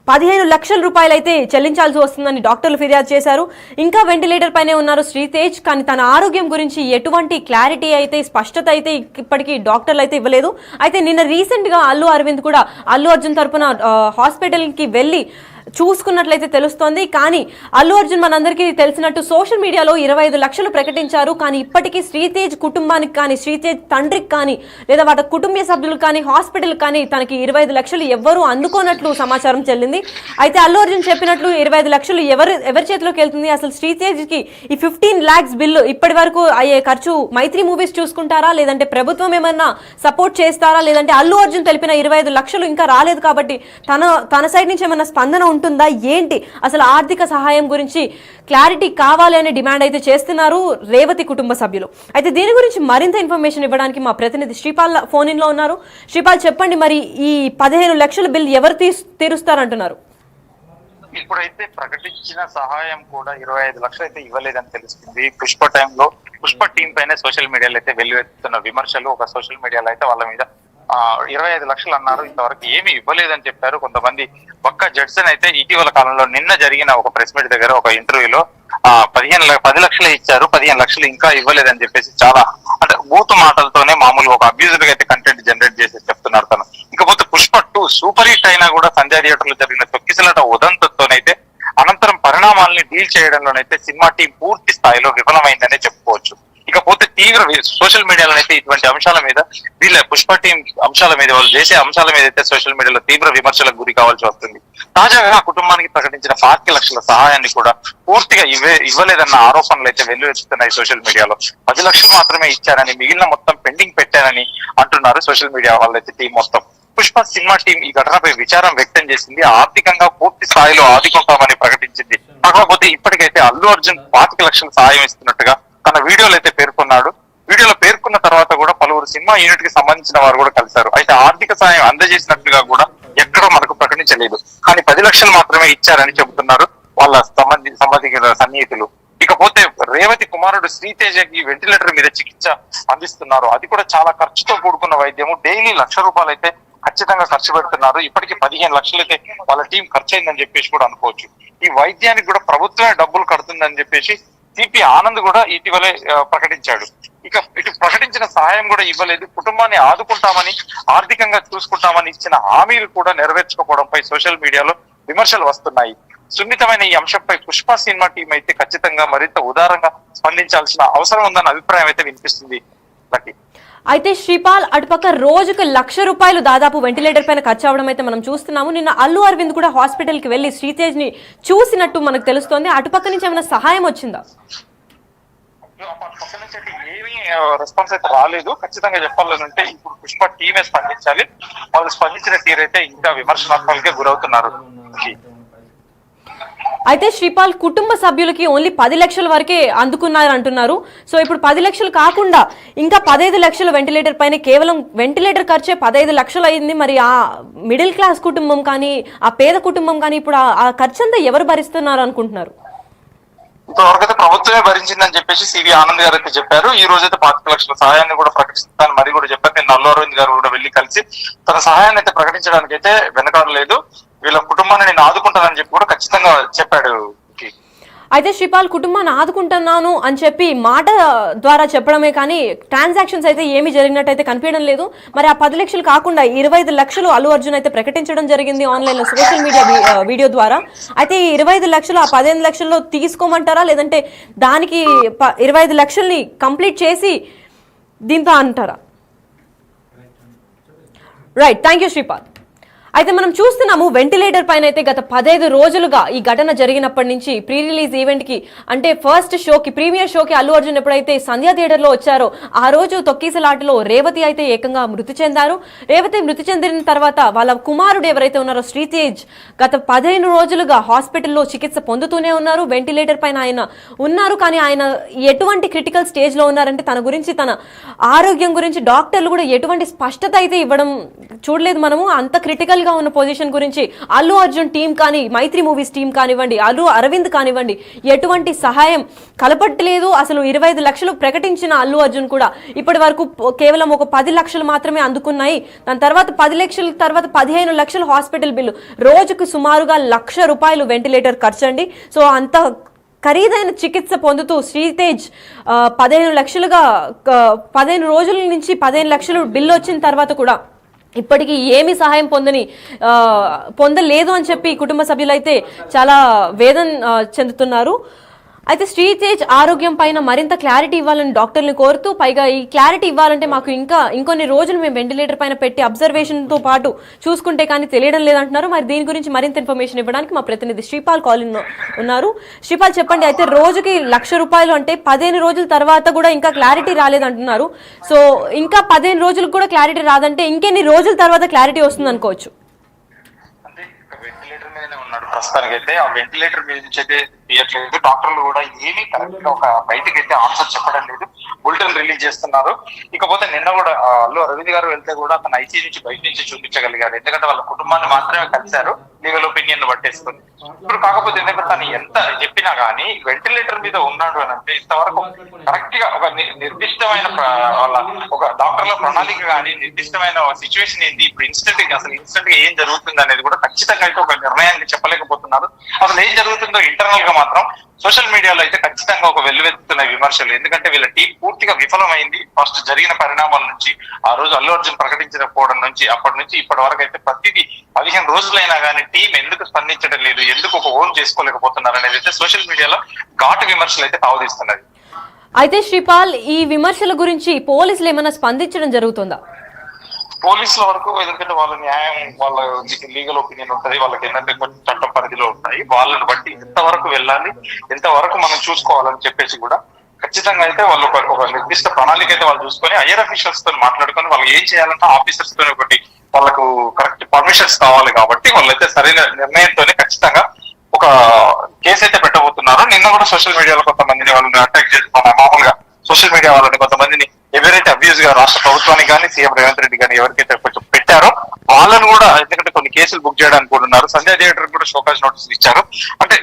15 లక్షల రూపాయలు అయితే చెల్లించాల్సి వస్తుందని డాక్టర్లు ఫిర్యాదు చేశారు. ఇంకా వెంటిలేటర్ పైనే ఉన్నారు శ్రీతేజ్. కానీ తన ఆరోగ్యం గురించి ఎటువంటి క్లారిటీ అయితే, స్పష్టత అయితే ఇప్పటికీ డాక్టర్లు అయితే ఇవ్వలేదు. అయితే నిన్న రీసెంట్ గా అల్లు అరవింద్ కూడా అల్లు అర్జున్ తరపున హాస్పిటల్ కి వెళ్లి చూసుకున్నట్లయితే తెలుస్తోంది. కానీ అల్లు అర్జున్ మనందరికీ తెలిసినట్టు సోషల్ మీడియాలో 25 లక్షలు ప్రకటించారు. కానీ ఇప్పటికీ శ్రీతేజ్ కుటుంబానికి కానీ, శ్రీతేజ్ తండ్రికి కానీ, లేదా వాళ్ళ కుటుంబ సభ్యులు కానీ, హాస్పిటల్ కానీ తనకి 25 లక్షలు ఎవ్వరూ అందుకోనట్లు సమాచారం చెల్లింది. అయితే అల్లు అర్జున్ చెప్పినట్లు 25 లక్షలు ఎవరి చేతిలోకి వెళ్తుంది? అసలు శ్రీతేజ్కి ఈ 15 lakhs బిల్లు ఇప్పటి వరకు అయ్యే ఖర్చు మైత్రి మూవీస్ చూసుకుంటారా, లేదంటే ప్రభుత్వం ఏమన్నా సపోర్ట్ చేస్తారా, లేదంటే అల్లు అర్జున్ తెలిపిన 25 లక్షలు ఇంకా రాలేదు కాబట్టి తన సైడ్ నుంచి ఏమన్నా స్పందన ఉంటుందా ఏంటి? అసలు ఆర్థిక సహాయం గురించి క్లారిటీ కావాలి అనే డిమాండ్ అయితే చేస్తున్నారు రేవతి కుటుంబ సభ్యులు. అయితే దీని గురించి మరింత ఇన్ఫర్మేషన్ ఇవ్వడానికి మా ప్రతినిధి శ్రీపాల్ ఫోన్ ఇన్ లో ఉన్నారు. శ్రీపాల్, చెప్పండి, మరి ఈ 15 లక్షల బిల్ ఎవరు తీరుస్తారంటున్నారు? ఇప్పుడైతే ప్రకటించిన సహాయం కూడా 25 లక్షలు అయితే ఇవ్వలేదని తెలుస్తుంది. పుష్ప టీం పైన సోషల్ మీడియాలో అయితే వెల్లువెత్తుతున్న విమర్శలు, ఒక సోషల్ మీడియాలో అయితే వాళ్ళ మీద 25 లక్షలు అన్నారు, ఇంతవరకు ఏమి ఇవ్వలేదని చెప్పారు. కొంతమంది ఒక్క జడ్సన్ అయితే ఇటీవల కాలంలో నిన్న జరిగిన ఒక ప్రెస్ మీట్ దగ్గర ఒక ఇంటర్వ్యూలో 10 లక్షలే ఇచ్చారు, 15 లక్షలు ఇంకా ఇవ్వలేదని చెప్పేసి చాలా అంటే బూతు మాటలతోనే మామూలుగా ఒక అబ్యూజర్ అయితే కంటెంట్ జనరేట్ చేసి చెప్తున్నారు తను. ఇకపోతే పుష్ప 2 సూపర్ హిట్ అయినా కూడా సంధ్యా థియేటర్ లో జరిగిన తొక్కిసలాట ఉదంతంతోనైతే అనంతరం పరిణామాలని డీల్ చేయడంలోనైతే సినిమా టీం పూర్తి స్థాయిలో విఫలమైందనే చెప్పుకోవచ్చు. ఇకపోతే తీవ్ర సోషల్ మీడియాలో అయితే ఇటువంటి అంశాల మీద పుష్ప టీం అంశాల మీద, వాళ్ళు చేసే అంశాల మీద అయితే సోషల్ మీడియాలో తీవ్ర విమర్శలకు గురి కావాల్సి వస్తుంది. తాజాగా కుటుంబానికి ప్రకటించిన 5 లక్షల సహాయాన్ని కూడా పూర్తిగా ఇవ్వలేదన్న ఆరోపణలు అయితే వెల్లువెత్తుతున్నాయి సోషల్ మీడియాలో. 10 లక్షలు మాత్రమే ఇచ్చారని, మిగిలిన మొత్తం పెండింగ్ పెట్టారని అంటున్నారు సోషల్ మీడియా వాళ్ళైతే టీం మొత్తం. పుష్ప సినిమా టీం ఈ ఘటనపై విచారం వ్యక్తం చేసింది. ఆర్థికంగా పూర్తి స్థాయిలో ఆదుకుంటామని ప్రకటించింది. కాకపోతే ఇప్పటికైతే అల్లు అర్జున్ 25 లక్షల సహాయం ఇస్తున్నట్టుగా తన వీడియోలో అయితే పేర్కొన్నాడు. వీడియోలో పేర్కొన్న తర్వాత కూడా పలువురు సినిమా యూనిట్ కి సంబంధించిన వారు కూడా కలిశారు. అయితే ఆర్థిక సాయం అందజేసినట్టుగా కూడా ఎక్కడో మనకు ప్రకటించలేదు. కానీ 10 లక్షలు మాత్రమే ఇచ్చారని చెబుతున్నారు వాళ్ళ సంబంధించిన సన్నిహితులు. ఇకపోతే రేవతి కుమారుడు శ్రీతేజకి వెంటిలేటర్ మీద చికిత్స అందిస్తున్నారు. అది కూడా చాలా ఖర్చుతో కూడుకున్న వైద్యము. డైలీ 1 లక్ష రూపాయలు అయితే ఖచ్చితంగా ఖర్చు పెడుతున్నారు. ఇప్పటికీ 15 లక్షలు అయితే వాళ్ళ టీం ఖర్చు అయిందని చెప్పేసి కూడా అనుకోవచ్చు. ఈ వైద్యానికి కూడా ప్రభుత్వమే డబ్బులు కడుతుందని చెప్పేసి సిపి ఆనంద్ కూడా ఇటీవలే ప్రకటించాడు. ఇటు ప్రకటించిన సహాయం కూడా ఇవ్వలేదు. కుటుంబాన్ని ఆదుకుంటామని, ఆర్థికంగా చూసుకుంటామని ఇచ్చిన హామీలు కూడా నెరవేర్చుకోవడంపై సోషల్ మీడియాలో విమర్శలు వస్తున్నాయి. సున్నితమైన ఈ అంశంపై పుష్ప సినిమా టీం అయితే ఖచ్చితంగా మరింత ఉదారంగా స్పందించాల్సిన అవసరం ఉందన్న అభిప్రాయం అయితే వినిపిస్తుంది. అయితే శ్రీపాల్, అటుపక్క రోజుకు 1 లక్ష రూపాయలు దాదాపు వెంటిలేటర్ పైన ఖర్చు అవడం అయితే మనం చూస్తున్నాము. నిన్న అల్లు అరవింద్ కూడా హాస్పిటల్ కి వెళ్లి శ్రీతేజ్ ని చూసినట్టు మనకు తెలుస్తోంది. అటుపక్క నుంచి ఏమైనా సహాయం వచ్చిందా? పక్క నుంచి అయితే ఏమీ రెస్పాన్స్ అయితే రాలేదు. ఖచ్చితంగా చెప్పాలంటే ఇప్పుడు పుష్ప టీమే స్పందించాలి. వాళ్ళు స్పందించిన తీరైతే ఇంకా విమర్శనాత్మకంగా గురవుతున్నారు. అయితే శ్రీపాల్, కుటుంబ సభ్యులకి ఓన్లీ 10 లక్షల వరకే అందుకున్నారు అంటున్నారు. సో ఇప్పుడు 10 లక్షలు కాకుండా ఇంకా 15 లక్షలు వెంటిలేటర్ పైన, కేవలం వెంటిలేటర్ ఖర్చే 15 లక్షలు అయింది. మరి ఆ మిడిల్ క్లాస్ కుటుంబం కానీ, ఆ పేద కుటుంబం కానీ ఇప్పుడు ఆ ఖర్చు అంతా ఎవరు భరిస్తున్నారు అనుకుంటున్నారు? ఇంతవరకు అయితే ప్రభుత్వమే భరించిందని చెప్పేసి సివి ఆనంద్ గారు అయితే చెప్పారు. ఈ రోజు అయితే 25 లక్షల సహాయాన్ని కూడా ప్రకటిస్తానని మరి కూడా చెప్పారు. నేను అల్లు అరవింద్ గారు కూడా వెళ్లి కలిసి తన సహాయాన్ని అయితే ప్రకటించడానికి అయితే వెనకాడలేదు. వీళ్ళ కుటుంబాన్ని నేను ఆదుకుంటానని చెప్పి కూడా ఖచ్చితంగా చెప్పాడు. అయితే శ్రీపాల్, కుటుంబాన్ని ఆదుకుంటున్నాను అని చెప్పి మాట ద్వారా చెప్పడమే కానీ ట్రాన్సాక్షన్స్ అయితే ఏమి జరిగినట్టయితే కనిపించడం లేదు. మరి ఆ 10 లక్షలు కాకుండా 25 లక్షలు అల్లు అర్జున్ అయితే ప్రకటించడం జరిగింది ఆన్లైన్ లో, సోషల్ మీడియా వీడియో ద్వారా. అయితే ఈ 25 లక్షలు ఆ 15 లక్షల్లో తీసుకోమంటారా, లేదంటే దానికి 25 లక్షల్ని కంప్లీట్ చేసి దీంతో అంటారా? Right, thank you Sripal. అయితే మనం చూస్తున్నాము వెంటిలేటర్ పైన అయితే గత 15 రోజులుగా ఈ ఘటన జరిగినప్పటి నుంచి ప్రీ రిలీజ్ ఈవెంట్ కి, అంటే ఫస్ట్ షోకి, ప్రీమియర్ షోకి అల్లు అర్జున్ ఎప్పుడైతే సంధ్యా థియేటర్ లో వచ్చారో ఆ రోజు తొక్కీసలాటలో రేవతి అయితే ఏకంగా మృతి చెందారు. రేవతి మృతి చెందిన తర్వాత వాళ్ళ కుమారుడు ఎవరైతే ఉన్నారో శ్రీతేజ్ గత 15 రోజులుగా హాస్పిటల్లో చికిత్స పొందుతూనే ఉన్నారు. వెంటిలేటర్ పైన ఆయన ఉన్నారు. కానీ ఆయన ఎటువంటి క్రిటికల్ స్టేజ్ లో ఉన్నారంటే తన గురించి, తన ఆరోగ్యం గురించి డాక్టర్లు కూడా ఎటువంటి స్పష్టత అయితే ఇవ్వడం చూడలేదు మనము. అంత క్రిటికల్ గా ఉన్న పొజిషన్ గురించి అల్లు అర్జున్ టీం కానీ, మైత్రి మూవీస్ టీం కానివ్వండి, అల్లు అరవింద్ కానివ్వండి, ఎటువంటి సహాయం కలపట్లేదు. అసలు 25 లక్షలు ప్రకటించిన అల్లు అర్జున్ కూడా ఇప్పటి వరకు కేవలం ఒక 10 లక్షలు మాత్రమే అందుకున్నాయి. దాని తర్వాత 10 లక్షల తర్వాత 15 లక్షలు హాస్పిటల్ బిల్లు, రోజుకు సుమారుగా ₹1,00,000 వెంటిలేటర్ ఖర్చు అండి. సో అంత ఖరీదైన చికిత్స పొందుతూ శ్రీతేజ్ 15 రోజుల నుంచి 15 లక్షలు బిల్లు వచ్చిన తర్వాత కూడా ఇప్పటికీ ఏమి సహాయం పొందలేదు అని చెప్పి కుటుంబ సభ్యులైతే చాలా వేదన చెందుతున్నారు. అయితే శ్రీతేజ్ ఆరోగ్యం పైన మరింత క్లారిటీ ఇవ్వాలని డాక్టర్ని కోరుతూ, పైగా ఈ క్లారిటీ ఇవ్వాలంటే మాకు ఇంకొన్ని రోజులు మేము వెంటిలేటర్ పైన పెట్టి అబ్జర్వేషన్తో పాటు చూసుకుంటే కానీ తెలియడం లేదంటున్నారు. మరి దీని గురించి మరింత ఇన్ఫర్మేషన్ ఇవ్వడానికి మా ప్రతినిధి శ్రీపాల్ కాలింగ్ ఉన్నారు. శ్రీపాల్, చెప్పండి. అయితే రోజుకి ₹1,00,000 అంటే 15 రోజుల తర్వాత కూడా ఇంకా క్లారిటీ రాలేదంటున్నారు. సో ఇంకా 15 రోజులకు కూడా క్లారిటీ రాదంటే ఇంకెన్ని రోజుల తర్వాత క్లారిటీ వస్తుంది అనుకోవచ్చు? వెంటిలేటర్ మీదనే ఉన్నాడు ప్రస్తుతానికి. అయితే ఆ వెంటిలేటర్ మీద నుంచి అయితే తీయట్లేదు. డాక్టర్లు కూడా ఏమీ కరెక్ట్ గా ఒక బయటకి అయితే ఆన్సర్ చెప్పడం లేదు. బులెటిన్ రిలీజ్ చేస్తున్నారు. ఇకపోతే నిన్న కూడా అల్లు అరవింద్ గారు వెళ్తే కూడా అతను ఐసీ నుంచి బయట నుంచి చూపించగలిగారు. ఎందుకంటే వాళ్ళ కుటుంబాన్ని మాత్రమే కలిశారు లీగల్ ఒపీనియన్ పట్టేసుకుని. ఇప్పుడు కాకపోతే ఎందుకంటే తను ఎంత చెప్పినా గానీ వెంటిలేటర్ మీద ఉన్నాడు అని అంటే ఇంతవరకు కరెక్ట్ గా ఒక నిర్దిష్టమైన వాళ్ళ ఒక డాక్టర్ల ప్రణాళిక కానీ నిర్దిష్టమైన సిచ్యువేషన్ ఏంటి, ఇప్పుడు ఇన్స్టెంట్ గా ఏం జరుగుతుంది అనేది కూడా ఖచ్చితంగా అయితే ఒక నిర్ణయాన్ని చెప్పలేకపోతున్నారు. అసలు ఏం జరుగుతుందో ఇంటర్నల్ గా మాత్రం సోషల్ మీడియాలో అయితే ఖచ్చితంగా ఒక వెల్లువెత్తుతున్న విమర్శలు. ఎందుకంటే వీళ్ళ టీం పూర్తిగా విఫలమైంది. ఫస్ట్ జరిగిన పరిణామాల నుంచి, ఆ రోజు అల్లు అర్జున్ ప్రకటించకపోవడం నుంచి, అప్పటి నుంచి ఇప్పటి వరకు అయితే ప్రతిదీ 15 రోజులైనా కానీ టీం ఎందుకు స్పందించడం లేదు, ఎందుకు ఒక ఓన్ చేసుకోలేకపోతున్నారు అనేది అయితే సోషల్ మీడియాలో ఘాటు విమర్శలు అయితే తావదీస్తున్నది. అయితే శ్రీపాల్, ఈ విమర్శల గురించి పోలీసులు ఏమైనా స్పందించడం జరుగుతుందా? పోలీసుల వరకు ఎందుకంటే వాళ్ళ న్యాయం, వాళ్ళ లీగల్ ఒపీనియన్ ఉంటుంది, వాళ్ళకి ఏంటంటే కొంచెం చట్టం పరిధిలో ఉంటాయి. వాళ్ళని బట్టి ఎంతవరకు వెళ్ళాలి, ఎంతవరకు మనం చూసుకోవాలని చెప్పేసి కూడా ఖచ్చితంగా అయితే వాళ్ళు ఒక నిర్దిష్ట ప్రణాళిక అయితే వాళ్ళు చూసుకొని హైయర్ అఫీషియల్స్ తో మాట్లాడుకొని వాళ్ళు ఏం చేయాలంటే ఆఫీసర్స్ తో ఒకటి వాళ్ళకు కరెక్ట్ పర్మిషన్స్ కావాలి. కాబట్టి వాళ్ళైతే సరైన నిర్ణయంతోనే ఖచ్చితంగా ఒక కేసు అయితే పెట్టబోతున్నారు. నిన్న కూడా సోషల్ మీడియాలో కొంతమందిని వాళ్ళని అటాక్ చేస్తున్న మామూలుగా సోషల్ మీడియా వాళ్ళని కొంతమందిని ఎవరైతే అబ్యూజ్ గా రాష్ట్ర ప్రభుత్వానికి కానీ సీఎం రేవంత్ రెడ్డి కానీ ఎవరికైతే కొంచెం పెట్టారో వాళ్ళను కూడా ఎందుకంటే కొన్ని కేసులు బుక్ చేయడానికి కూడా ఉన్నారు. సంజయ్ థియేటర్ కూడా షోకాజ్ నోటీసులు ఇచ్చారు. అంటే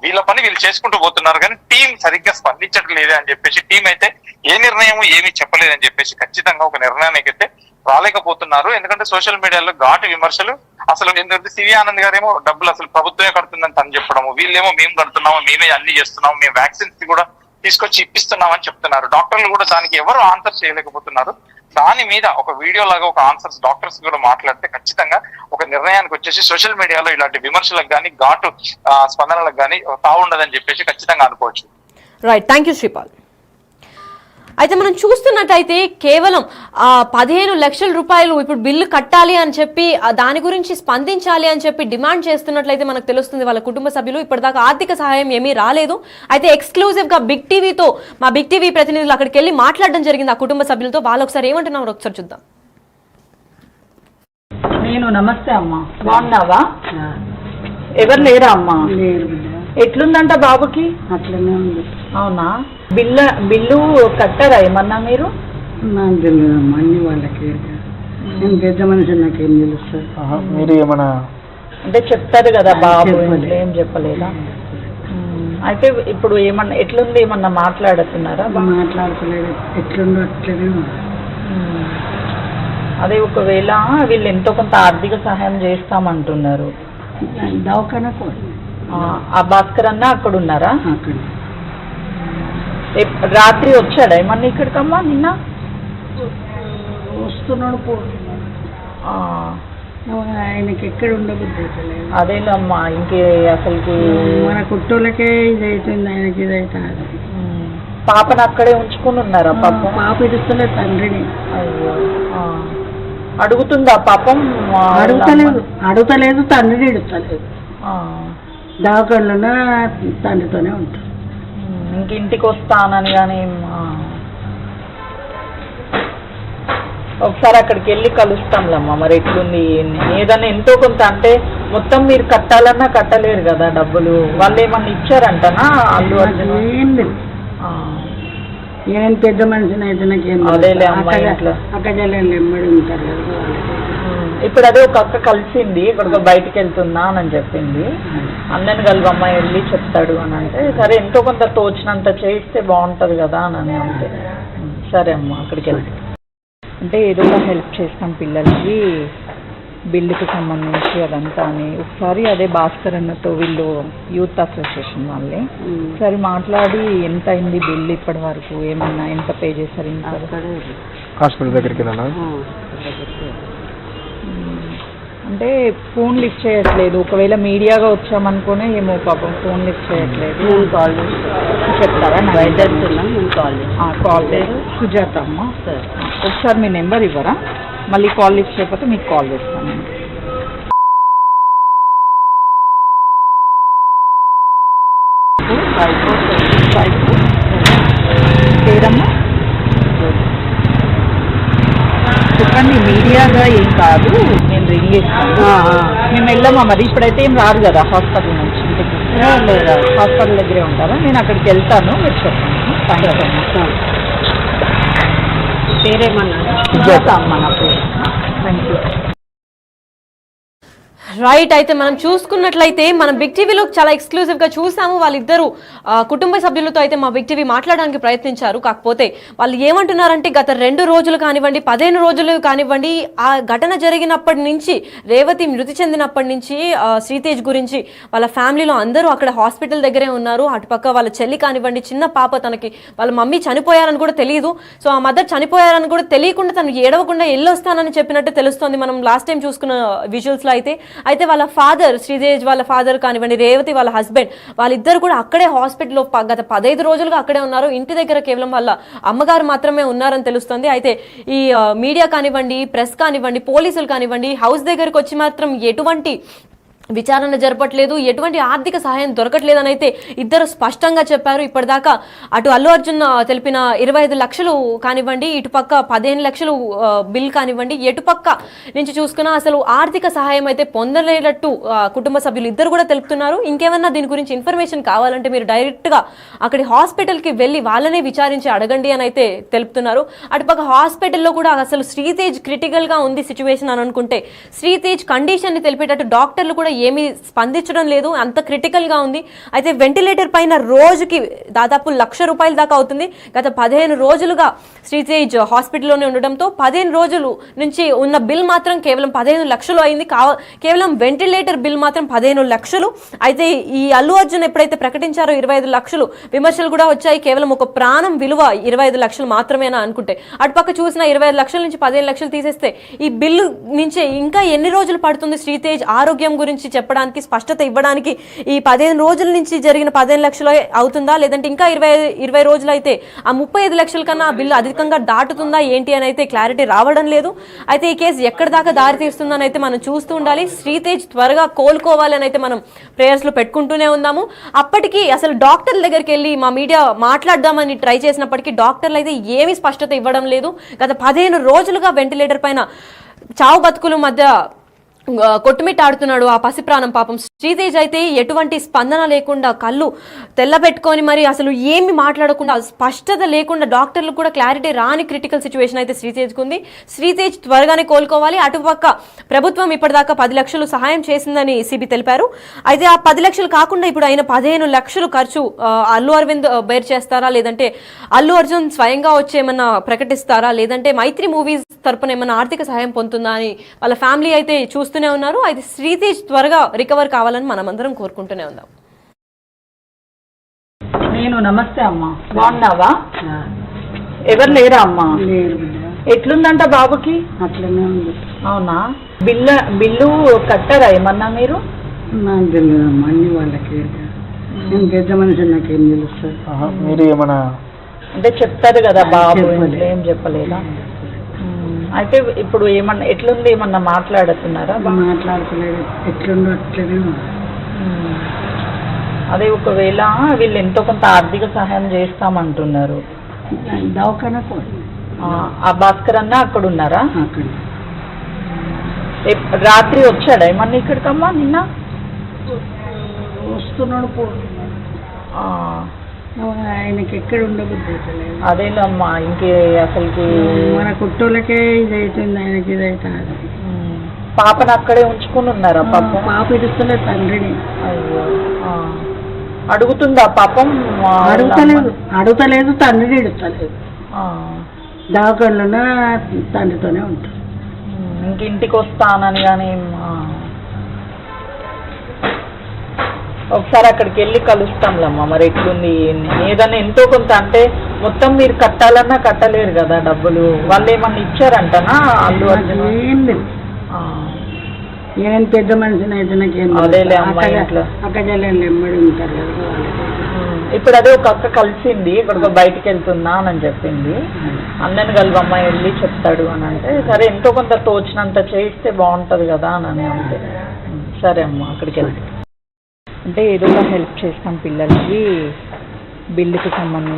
వీళ్ళ పని వీళ్ళు చేసుకుంటూ పోతున్నారు కానీ టీం సరిగ్గా స్పందించడం లేదే అని చెప్పేసి టీం అయితే ఏ నిర్ణయం ఏమీ చెప్పలేదని చెప్పేసి ఖచ్చితంగా ఒక నిర్ణయానికి అయితే రాలేకపోతున్నారు. ఎందుకంటే సోషల్ మీడియాలో ఘాటు విమర్శలు. అసలు ఎందుకంటే సివి ఆనంద్ గారేమో డబ్బులు అసలు ప్రభుత్వమే కడుతుందని తను చెప్పడము, వీళ్ళేమో మేము కడుతున్నాము, మేమే అన్ని చేస్తున్నాము, మేము వ్యాక్సిన్స్ కూడా తీసుకొచ్చి ఇప్పిస్తున్నామని చెప్తున్నారు. డాక్టర్లు కూడా దానికి ఎవరు ఆన్సర్ చేయలేకపోతున్నారు. దాని మీద ఒక వీడియో లాగా ఒక ఆన్సర్స్ డాక్టర్స్ కూడా మాట్లాడితే ఖచ్చితంగా ఒక నిర్ణయానికి వచ్చేసి సోషల్ మీడియాలో ఇలాంటి విమర్శలకు కానీ ఘాటు స్పందనలకు కానీ తావుండదని చెప్పేసి ఖచ్చితంగా అనుకోవచ్చు. Right, thank you Sripal. అయితే మనం చూస్తున్నట్టయితే కేవలం 15 లక్షల రూపాయలు ఇప్పుడు బిల్లు కట్టాలి అని చెప్పి దాని గురించి స్పందించాలి అని చెప్పి డిమాండ్ చేస్తున్నట్లయితే మనకు తెలుస్తుంది వాళ్ళ కుటుంబ సభ్యులు. ఇప్పటిదాకా ఆర్థిక సహాయం ఏమీ రాలేదు. అయితే ఎక్స్క్లూజివ్ గా మా బిగ్ టీవీ ప్రతినిధులు అక్కడికి వెళ్ళి మాట్లాడడం జరిగింది ఆ కుటుంబ సభ్యులతో. వాళ్ళు ఒకసారి ఏమంటున్నారు ఒకసారి చూద్దాం. నేను నమస్తే అమ్మా, బాగున్నావా? ఎవరు లేరా అమ్మా? ఎట్లుందంట బాబుకి? అట్లనే ఉంది. అవునా? బిల్లు కట్టారా ఏమన్నా మీరు? నాకు తెలియదమ్మా, అన్ని వాళ్ళకి. నేను పెద్ద మనిషి, నాకేం తెలుస్తుంది. మీరు ఏమన్నా అంటే చెప్తారు కదా బాబు, ఏం చెప్పలేదా? అయితే ఇప్పుడు ఏమన్నా ఎట్లుంది, ఏమన్నా మాట్లాడుతున్నారా? మాట్లాడుకోలేదు, ఎట్లుందో అట్లనే. అదే ఒకవేళ వీళ్ళు ఎంతో కొంత ఆర్థిక సహాయం చేస్తామంటున్నారు. దవాఖానా ఆ భాస్కర్ అన్న అక్కడ ఉన్నారా? అక్కడ రాత్రి వచ్చాడా ఏమన్నా ఇక్కడికమ్మా? నిన్న వస్తున్నాడు, ఆయనకి ఎక్కడ ఉండబుద్ధి. అదేనమ్మా, ఇంకే అసలుకి మన కుట్టోళ్ళకే ఇది అవుతుంది, ఆయనకి ఇది అవుతుంది. పాపను అక్కడే ఉంచుకుని ఉన్నారా? పాప ఇడుస్తలే తండ్రిని. అయ్యో, అడుగుతుందా పాపం? అడుగుతలేదు, తండ్రిని ఇడుస్తలేదు. దవాఖానలోనే తండ్రితోనే ఉంటాడు. ఇంటికి వస్తానని కానీ ఒకసారి అక్కడికి వెళ్ళి కలుస్తాంలేమ్మా. మరి ఎట్లుంది ఏదన్నా ఎంతో కొంత, అంటే మొత్తం మీరు కట్టాలన్నా కట్టలేరు కదా డబ్బులు. వాళ్ళు ఏమన్నా ఇచ్చారంటనా? అల్లు అర్జున్ ఏం లేదు. నేను పెద్ద మనిషిని అయితే నాకేం అదేలే అమ్మాయి అట్లా అక్కజల్లు ఎమ్మడి ఉంటారు కదా. ఇప్పుడు అదే ఒక అక్క కలిసింది, ఇక్కడికి బయటికి వెళ్తున్నా అని చెప్పింది. అన్నని కలవమ్మ వెళ్ళి చెప్తాడు అని అంటే, సరే ఎంతో కొంత తోచినంత చేస్తే బాగుంటుంది కదా అని అంటే, సరే అమ్మ అక్కడికి వెళ్తే అంటే ఏదో ఒక హెల్ప్ చేస్తాం పిల్లలకి బిల్లుకి సంబంధించి అదంతా అని. ఒకసారి అదే భాస్కర్ అన్నతో వీళ్ళు యూత్ అసోసియేషన్ వాళ్ళే ఒకసారి మాట్లాడి ఎంత అయింది బిల్లు ఇప్పటి వరకు, ఏమన్నా ఎంత పే చేశారు ఇంకా హాస్పిటల్ దగ్గరికి అంటే ఫోన్ లిఫ్ట్ చేయట్లేదు. ఒకవేళ మీడియాగా వచ్చామనుకునే ఏమో పాపం ఫోన్ లిఫ్ట్ చేయట్లేదు. కాల్ చెప్తారా? కాల్ సుజాత అమ్మ. సరే ఒకసారి మీ నెంబర్ ఇవ్వరా, మళ్ళీ కాల్ లిఫ్ట్ చేయకపోతే మీకు కాల్ చేస్తాను. పేరమ్మా చెప్పండి. మీడియాగా ఏం కాదు, నేను రింగ్ ఇస్తాను. మేము వెళ్ళామా మరి, ఇప్పుడైతే ఏం రాదు కదా హాస్పిటల్ నుంచి ఇంటికి, లేదా హాస్పిటల్ దగ్గరే ఉంటారా? నేను అక్కడికి వెళ్తాను, మీరు చెప్పండి. Thank you. పేరేమన్నా? సుజాత అమ్మ నా పేరు. Thank you. రైట్, అయితే మనం చూసుకున్నట్లయితే మనం బిగ్ టీవీలో చాలా ఎక్స్క్లూజివ్ గా చూసాము. వాళ్ళిద్దరు కుటుంబ సభ్యులతో అయితే మా బిగ్ టీవీ మాట్లాడడానికి ప్రయత్నించారు. కాకపోతే వాళ్ళు ఏమంటున్నారంటే గత 2 రోజులు కానివ్వండి, 15 రోజులు కానివ్వండి, ఆ ఘటన జరిగినప్పటి నుంచి, రేవతి మృతి చెందినప్పటి నుంచి శ్రీతేజ్ గురించి వాళ్ళ ఫ్యామిలీలో అందరూ అక్కడ హాస్పిటల్ దగ్గరే ఉన్నారు. అటుపక్క వాళ్ళ చెల్లి కానివ్వండి, చిన్న పాప, తనకి వాళ్ళ మమ్మీ చనిపోయారని కూడా తెలియదు. సో ఆ మదర్ చనిపోయారని కూడా తెలియకుండా తను ఏడవకుండా వెళ్ళొస్తానని చెప్పినట్టు తెలుస్తోంది. మనం లాస్ట్ టైం చూసుకున్న విజువల్స్ లో అయితే వాళ్ళ ఫాదర్, శ్రీతేజ్ వాళ్ళ ఫాదర్ కానివ్వండి, రేవతి వాళ్ళ హస్బెండ్, వాళ్ళిద్దరు కూడా అక్కడే హాస్పిటల్లో గత 15 రోజులుగా అక్కడే ఉన్నారు. ఇంటి దగ్గర కేవలం వాళ్ళ అమ్మగారు మాత్రమే ఉన్నారని తెలుస్తుంది. అయితే ఈ మీడియా కానివ్వండి, ప్రెస్ కానివ్వండి, పోలీసులు కానివ్వండి, హౌస్ దగ్గరకు వచ్చి మాత్రం ఎటువంటి విచారణ జరపట్లేదు, ఎటువంటి ఆర్థిక సహాయం దొరకట్లేదని అయితే ఇద్దరు స్పష్టంగా చెప్పారు. ఇప్పటిదాకా అటు అల్లు అర్జున్ తెలిపిన 25 లక్షలు కానివ్వండి, ఇటుపక్క 15 లక్షలు బిల్ కానివ్వండి, ఎటుపక్క నుంచి చూసుకున్నా అసలు ఆర్థిక సహాయం అయితే పొందలేనట్టు కుటుంబ సభ్యులు ఇద్దరు కూడా తెలుపుతున్నారు. ఇంకేమన్నా దీని గురించి ఇన్ఫర్మేషన్ కావాలంటే మీరు డైరెక్ట్గా అక్కడి హాస్పిటల్కి వెళ్ళి వాళ్ళనే విచారించి అడగండి అని అయితే తెలుపుతున్నారు. అటుపక్క హాస్పిటల్లో కూడా అసలు శ్రీతేజ్ క్రిటికల్గా ఉంది సిచ్యువేషన్ అని అనుకుంటే, శ్రీతేజ్ కండిషన్ని తెలిపేటట్టు డాక్టర్లు కూడా ఏమీ స్పందించడం లేదు, అంత క్రిటికల్ గా ఉంది. అయితే వెంటిలేటర్ పైన రోజుకి దాదాపు ₹1,00,000 దాకా అవుతుంది. గత 15 రోజులుగా శ్రీతేజ్ హాస్పిటల్లోనే ఉండడంతో 15 రోజులు నుంచి ఉన్న బిల్ మాత్రం కేవలం 15 లక్షలు అయింది. కేవలం వెంటిలేటర్ బిల్ మాత్రం 15 లక్షలు. అయితే ఈ అల్లు అర్జున్ ఎప్పుడైతే ప్రకటించారో 25 లక్షలు, విమర్శలు కూడా వచ్చాయి. కేవలం ఒక ప్రాణం విలువ 25 లక్షలు మాత్రమేనా అనుకుంటే, అటుపక్క చూసిన 25 లక్షల నుంచి 15 లక్షలు తీసేస్తే ఈ బిల్లు నుంచి ఇంకా ఎన్ని రోజులు పడుతుంది శ్రీతేజ్ ఆరోగ్యం గురించి చెప్పడానికి, స్పష్టత ఇవ్వడానికి? ఈ 15 రోజుల నుంచి జరిగిన 15 లక్షలు అవుతుందా, లేదంటే ఇంకా 20 రోజులు అయితే ఆ 35 లక్షల కన్నా ఆ బిల్లు అధికంగా దాటుతుందా ఏంటి అని అయితే క్లారిటీ రావడం లేదు. అయితే ఈ కేసు ఎక్కడి దాకా దారి తీస్తుందని అయితే మనం చూస్తూ ఉండాలి. శ్రీతేజ్ త్వరగా కోలుకోవాలి అని అయితే మనం ప్రేయర్స్ లో పెట్టుకుంటూనే ఉన్నాము. అప్పటికి అసలు డాక్టర్ల దగ్గరికి వెళ్ళి మా మీడియా మాట్లాడదామని ట్రై చేసినప్పటికీ డాక్టర్లు అయితే ఏమీ స్పష్టత ఇవ్వడం లేదు. గత 15 రోజులుగా వెంటిలేటర్ పైన చావు బతుకుల మధ్య కొట్టుమిట్టాడుతున్నాడు ఆ పసి ప్రాణం పాపం. శ్రీతేజ్ అయితే ఎటువంటి స్పందన లేకుండా, కళ్ళు తెల్లబెట్టుకొని మరి అసలు ఏమి మాట్లాడకుండా, స్పష్టత లేకుండా, డాక్టర్లు కూడా క్లారిటీ రాని క్రిటికల్ సిచ్యువేషన్ అయితే శ్రీతేజ్కు ఉంది. శ్రీతేజ్ త్వరగానే కోలుకోవాలి. అటుపక్క ప్రభుత్వం ఇప్పటిదాకా 10 లక్షలు సహాయం చేసిందని సిబి తెలిపారు. అయితే ఆ 10 లక్షలు కాకుండా ఇప్పుడు అయిన 15 లక్షలు ఖర్చు అల్లు అరవింద్ బేర్ చేస్తారా, లేదంటే అల్లు అర్జున్ స్వయంగా వచ్చి ఏమన్నా ప్రకటిస్తారా, లేదంటే మైత్రి మూవీస్ తరపున ఏమన్నా ఆర్థిక సహాయం పొందుతుందా అని వాళ్ళ ఫ్యామిలీ అయితే చూస్తూనే ఉన్నారు. అయితే శ్రీతేజ్ త్వరగా రికవర్ కావాలని మనమందరం కోరుకుంటూనే ఉందాం. నేను నమస్తే అమ్మా, బాగున్నావా? ఎవరు లేరా అమ్మా? ఎట్లుందంట బాబుకి? అట్లనే ఉంది. అవునా? బిల్లు కట్టారా ఏమన్నా మీరు? నాకు తెలియదమ్మా, అన్ని వాళ్ళకి. నేను పెద్ద మనిషి, నాకేం తెలుస్తుంది? మీరు ఏమన్నా అంటే చెప్తారు కదా బాబు, ఏం చెప్పలేదా? అయితే ఇప్పుడు ఏమన్నా ఎట్లుంది, ఏమన్నా మాట్లాడుతున్నారా? మాట్లాడుతలేదు, ఎట్లుండో అట్లనే. అదే ఒకవేళ వీళ్ళు ఎంతో కొంత ఆర్థిక సహాయం చేస్తామంటున్నారు. దవాఖానా ఆ భాస్కర్ అన్న అక్కడ ఉన్నారా? అక్కడ రాత్రి వచ్చాడా ఏమన్నా ఇక్కడికమ్మా? నిన్న వస్తున్నాడు, ఆయనకి ఎక్కడ ఉండబుద్ధి. అదేనమ్మా, ఇంకే అసలుకి మన కుట్టోళ్ళకే ఇది అవుతుంది, ఆయనకి ఇది అవుతుంది. పాపను అక్కడే ఉంచుకుని ఉన్నారా పాపం? పాప ఇడుస్తలే తండ్రిని. అయ్యో. అడుగుతుందా పాపం? అడుగుతలేదు తండ్రిని ఇడుస్తలేదు. దావకంలోనే తండ్రితోనే ఉంటారు. ఇంటికి వస్తానని కానీ ఒకసారి అక్కడికి వెళ్ళి కలుస్తాంలేమ్మా. మరి ఎట్లుంది ఏదన్నా ఎంతో కొంత, అంటే మొత్తం మీరు కట్టాలన్నా కట్టలేరు కదా డబ్బులు. వాళ్ళు ఏమన్నా ఇచ్చారంటనా? అల్లు అర్జున్ ఏం లేదు. నేను పెద్ద మనిషిని అయితే నాకేం అదేలే అమ్మాయి అట్లా అక్కడ ఎమ్మడి ఉంటారు కదా. ఇప్పుడు అదే ఒక అక్క కలిసింది, ఇక్కడికి బయటికి వెళ్తున్నా అని చెప్పింది. అన్నని కలవమ్మాయి వెళ్ళి చెప్తాడు అని అంటే, సరే ఎంతో కొంత తోచినంత చేయిస్తే బాగుంటుంది కదా అని అంటే, సరే అమ్మ అక్కడికి వెళ్తే అంటే ఏదో ఒక హెల్ప్ చేస్తాం పిల్లలకి, బిల్లుకి సంబంధించి